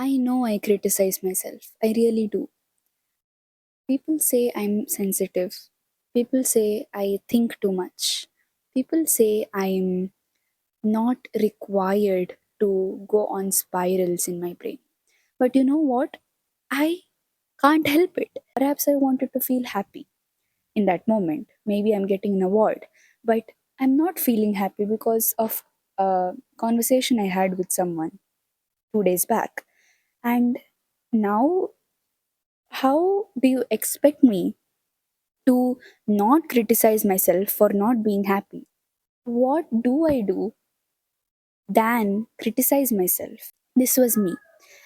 I know I criticize myself. I really do. People say I'm sensitive. People say I think too much. People say I'm not required to go on spirals in my brain. But you know what? I can't help it. Perhaps I wanted to feel happy in that moment. Maybe I'm getting an award. But I'm not feeling happy because of a conversation I had with someone 2 days back. And now, how do you expect me to not criticize myself for not being happy? What do I do than criticize myself? This was me.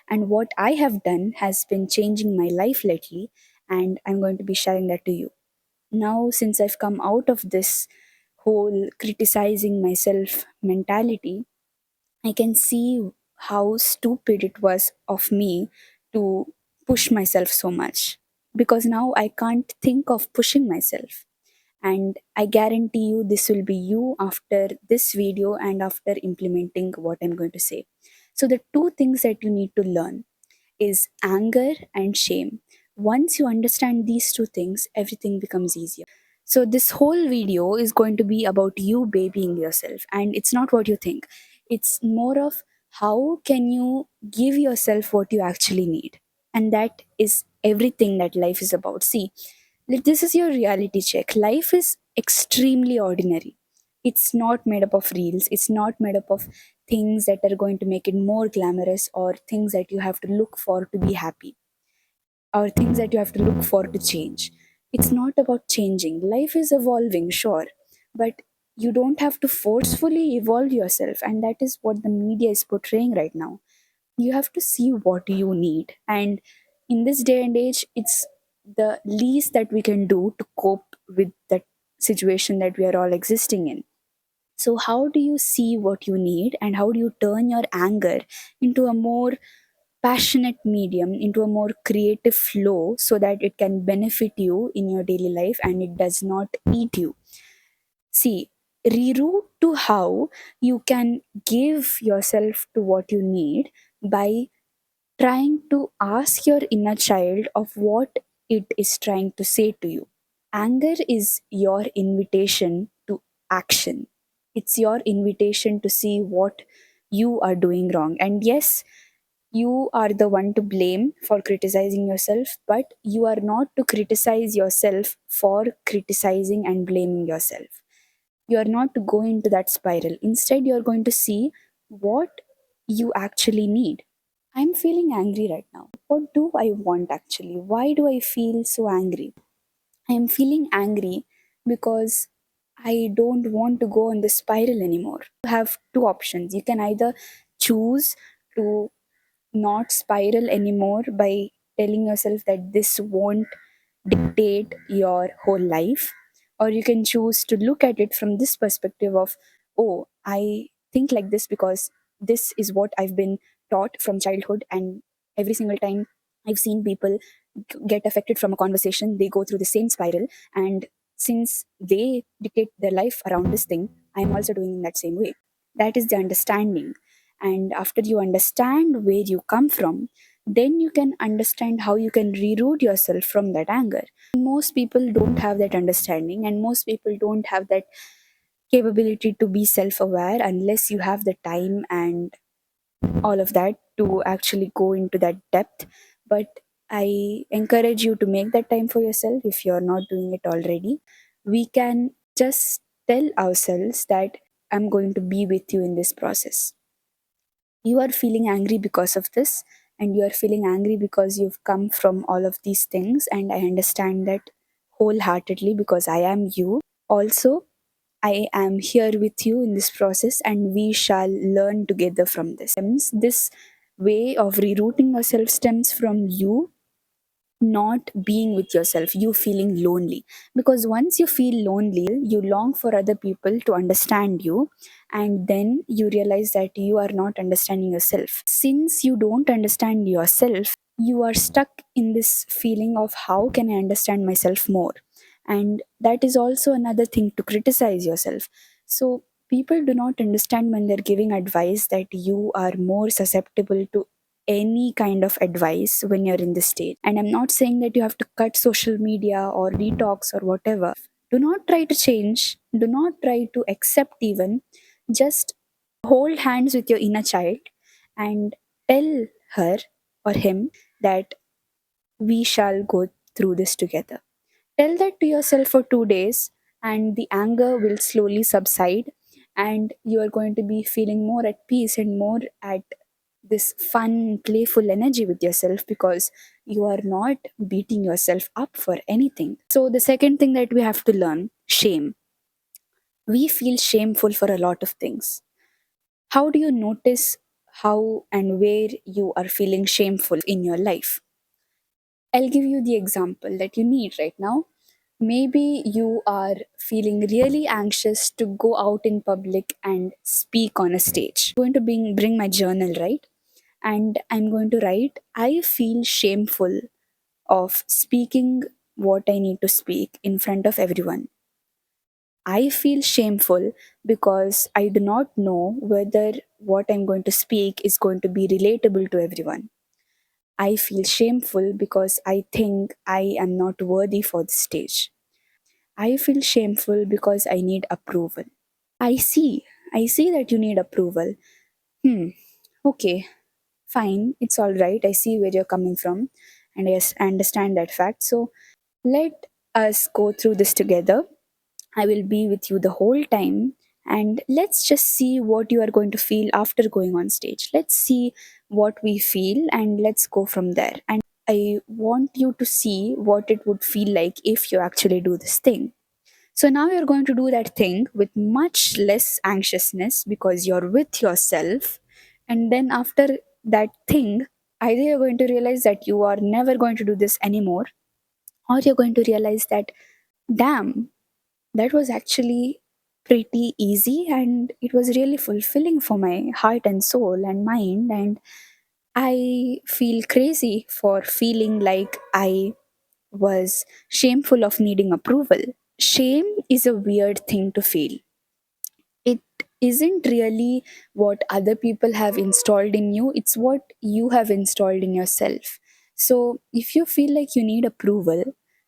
And what I have done has been changing my life lately, and I'm going to be sharing that to you. Now, since I've come out of this whole criticizing myself mentality, I can see how stupid it was of me to push myself so much. Because now I can't think of pushing myself. And I guarantee you, this will be you after this video and after implementing what I'm going to say. So, the two things that you need to learn is anger and shame. Once you understand these two things, everything becomes easier. So, this whole video is going to be about you babying yourself, and it's not what you think. It's more of how can you give yourself what you actually need. And that is everything that life is about. See, this is your reality check. Life is extremely ordinary. It's not made up of reels, it's not made up of things that are going to make it more glamorous or things that you have to look for to be happy or things that you have to look for to change. It's not about changing. Life is evolving, sure, but you don't have to forcefully evolve yourself, and that is what the media is portraying right now. You have to see what you need, and in this day and age, it's the least that we can do to cope with that situation that we are all existing in. So how do you see what you need, and how do you turn your anger into a more passionate medium, into a more creative flow, so that it can benefit you in your daily life and it does not eat you? See, reroute to how you can give yourself to what you need by trying to ask your inner child of what it is trying to say to you. Anger is your invitation to action. It's your invitation to see what you are doing wrong. And yes, you are the one to blame for criticizing yourself, but you are not to criticize yourself for criticizing and blaming yourself. You are not to go into that spiral. Instead, you are going to see what you actually need. I'm feeling angry right now. What do I want actually? Why do I feel so angry? I am feeling angry because I don't want to go on the spiral anymore. You have two options. You can either choose to not spiral anymore by telling yourself that this won't dictate your whole life, or you can choose to look at it from this perspective of, oh, I think like this because this is what I've been taught from childhood, and every single time I've seen people get affected from a conversation, they go through the same spiral, and since they dictate their life around this thing, I'm also doing in that same way. That is the understanding. And after you understand where you come from, then you can understand how you can reroute yourself from that anger. Most people don't have that understanding, and most people don't have that capability to be self aware unless you have the time and all of that to actually go into that depth. But I encourage you to make that time for yourself if you're not doing it already. We can just tell ourselves that I'm going to be with you in this process. You are feeling angry because of this, and you are feeling angry because you've come from all of these things, and I understand that wholeheartedly because I am you. Also, I am here with you in this process, and we shall learn together from this. This way of rerouting yourself stems from you not being with yourself, you feeling lonely. Because once you feel lonely, you long for other people to understand you, and then you realize that you are not understanding yourself. Since you don't understand yourself, you are stuck in this feeling of how can I understand myself more? And that is also another thing to criticize yourself. So, people do not understand when they're giving advice that you are more susceptible to any kind of advice when you're in this state. And I'm not saying that you have to cut social media or detox or whatever. Do not try to change, do not try to accept even. Just hold hands with your inner child and tell her or him that we shall go through this together. Tell that to yourself for 2 days, and the anger will slowly subside, and you are going to be feeling more at peace and more at this fun, playful energy with yourself, because you are not beating yourself up for anything. So, the second thing that we have to learn, shame. We feel shameful for a lot of things. How do you notice how and where you are feeling shameful in your life? I'll give you the example that you need right now. Maybe you are feeling really anxious to go out in public and speak on a stage. I'm going to bring my journal, right? And I'm going to write, I feel shameful of speaking what I need to speak in front of everyone. I feel shameful because I do not know whether what I'm going to speak is going to be relatable to everyone. I feel shameful because I think I am not worthy for the stage. I feel shameful because I need approval. I see. I see that you need approval. Hmm. Okay. Fine. It's all right. I see where you're coming from. And yes, I understand that fact. So let us go through this together. I will be with you the whole time. And let's just see what you are going to feel after going on stage. Let's see what we feel and let's go from there. And I want you to see what it would feel like if you actually do this thing. So now you're going to do that thing with much less anxiousness because you're with yourself. And then after that thing, either you're going to realize that you are never going to do this anymore, or you're going to realize that, damn, that was actually pretty easy and it was really fulfilling for my heart and soul and mind. And I feel crazy for feeling like I was shameful of needing approval. Shame is a weird thing to feel. It isn't really what other people have installed in you, it's what you have installed in yourself. So, if you feel like you need approval,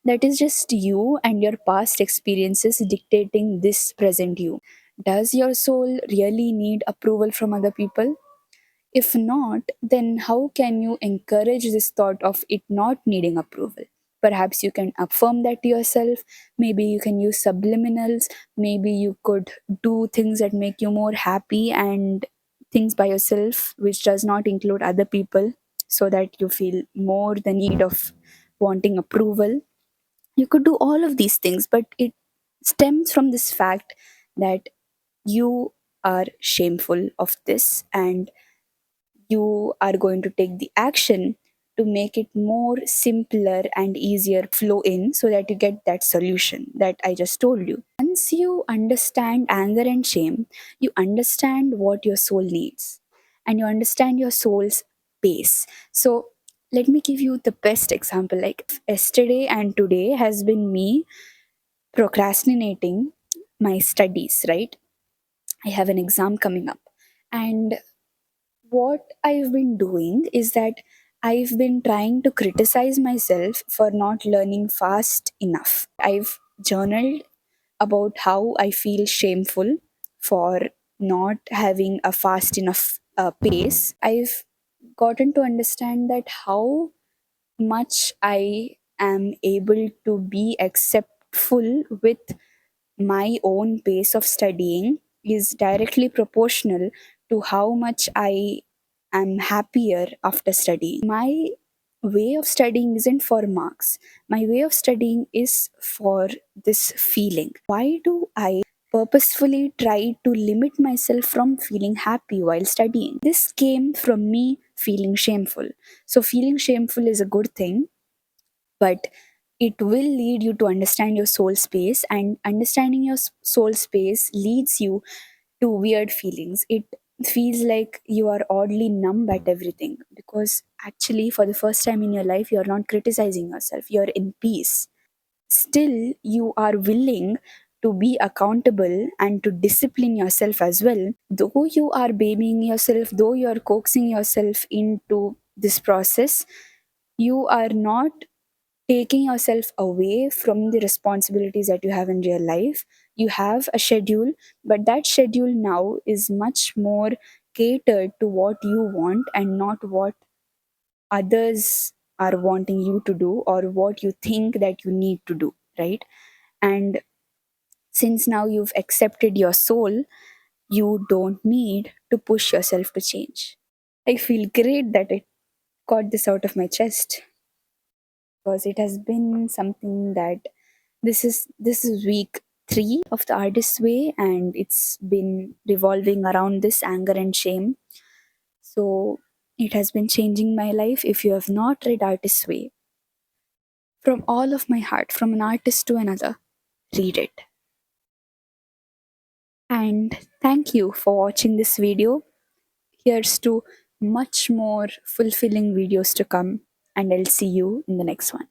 that is just you and your past experiences dictating this present you. Does your soul really need approval from other people? If not, then how can you encourage this thought of it not needing approval? Perhaps you can affirm that to yourself. Maybe you can use subliminals. Maybe you could do things that make you more happy and things by yourself, which does not include other people, so that you feel more the need of wanting approval. You could do all of these things, but it stems from this fact that you are shameful of this, and you are going to take the action to make it more simpler and easier flow in, so that you get that solution that I just told you. Once you understand anger and shame, you understand what your soul needs and you understand your soul's pace. So let me give you the best example. Like yesterday and today has been me procrastinating my studies, right? I have an exam coming up, and what I've been doing is that I've been trying to criticize myself for not learning fast enough. I've journaled about how I feel shameful for not having a fast enough pace. I've gotten to understand that how much I am able to be acceptful with my own pace of studying is directly proportional to how much I am happier after studying. My way of studying isn't for marks. My way of studying is for this feeling. Why do I purposefully try to limit myself from feeling happy while studying? This came from me feeling shameful. So, feeling shameful is a good thing, but it will lead you to understand your soul space, and understanding your soul space leads you to weird feelings. It feels like you are oddly numb at everything, because actually for the first time in your life you're not criticizing yourself, you're in peace. Still you are willing to be accountable and to discipline yourself as well. Though you are babying yourself, though you are coaxing yourself into this process, you are not taking yourself away from the responsibilities that you have in real life. You have a schedule, but that schedule now is much more catered to what you want and not what others are wanting you to do or what you think that you need to do, right? And since now you've accepted your soul, you don't need to push yourself to change. I feel great that I got this out of my chest, because it has been something that this is week 3 of the Artist's Way, and it's been revolving around this anger and shame. So it has been changing my life. If you have not read Artist's Way, from all of my heart, from an artist to another, read it. And thank you for watching this video. Here's to much more fulfilling videos to come, and I'll see you in the next one.